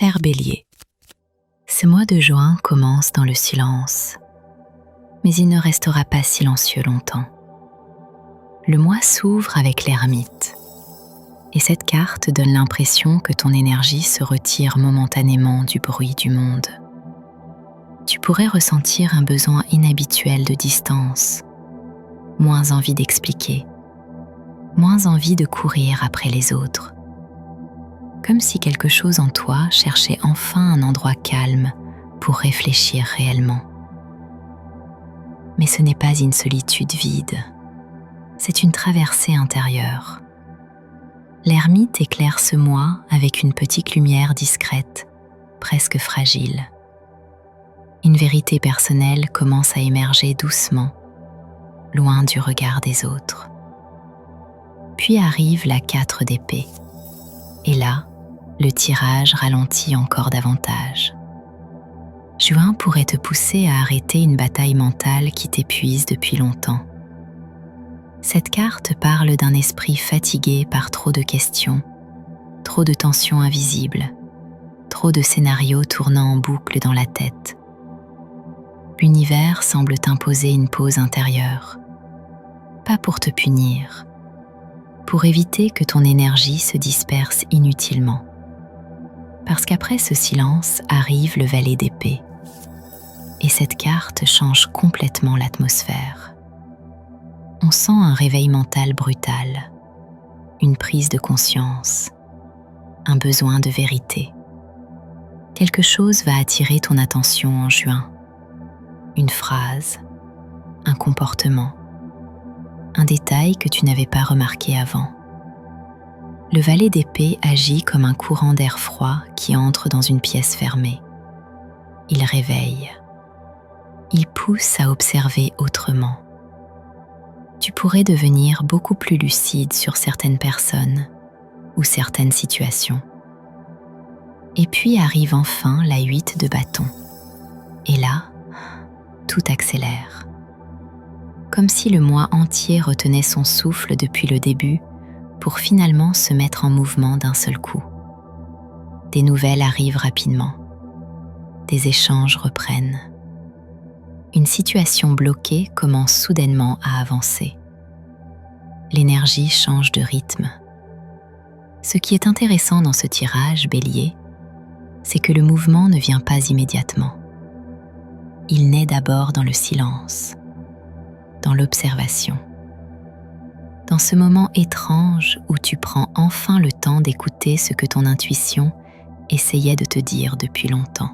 Cher Bélier, ce mois de juin commence dans le silence, mais il ne restera pas silencieux longtemps. Le mois s'ouvre avec l'ermite, et cette carte donne l'impression que ton énergie se retire momentanément du bruit du monde. Tu pourrais ressentir un besoin inhabituel de distance, moins envie d'expliquer, moins envie de courir après les autres. Comme si quelque chose en toi cherchait enfin un endroit calme pour réfléchir réellement. Mais ce n'est pas une solitude vide, c'est une traversée intérieure. L'ermite éclaire ce mois avec une petite lumière discrète, presque fragile. Une vérité personnelle commence à émerger doucement, loin du regard des autres. Puis arrive la 4 d'épée, et là, le tirage ralentit encore davantage. Juin pourrait te pousser à arrêter une bataille mentale qui t'épuise depuis longtemps. Cette carte parle d'un esprit fatigué par trop de questions, trop de tensions invisibles, trop de scénarios tournant en boucle dans la tête. L'univers semble t'imposer une pause intérieure, pas pour te punir, pour éviter que ton énergie se disperse inutilement. Parce qu'après ce silence arrive le valet d'épée, et cette carte change complètement l'atmosphère. On sent un réveil mental brutal, une prise de conscience, un besoin de vérité. Quelque chose va attirer ton attention en juin. Une phrase, un comportement, un détail que tu n'avais pas remarqué avant. Le valet d'épée agit comme un courant d'air froid qui entre dans une pièce fermée. Il réveille. Il pousse à observer autrement. Tu pourrais devenir beaucoup plus lucide sur certaines personnes ou certaines situations. Et puis arrive enfin la 8 de bâton. Et là, tout accélère. Comme si le mois entier retenait son souffle depuis le début pour finalement se mettre en mouvement d'un seul coup. Des nouvelles arrivent rapidement. Des échanges reprennent. Une situation bloquée commence soudainement à avancer. L'énergie change de rythme. Ce qui est intéressant dans ce tirage, Bélier, c'est que le mouvement ne vient pas immédiatement. Il naît d'abord dans le silence, dans l'observation. Dans ce moment étrange où tu prends enfin le temps d'écouter ce que ton intuition essayait de te dire depuis longtemps.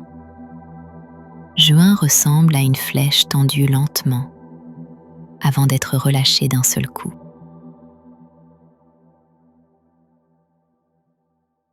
Juin ressemble à une flèche tendue lentement, avant d'être relâchée d'un seul coup.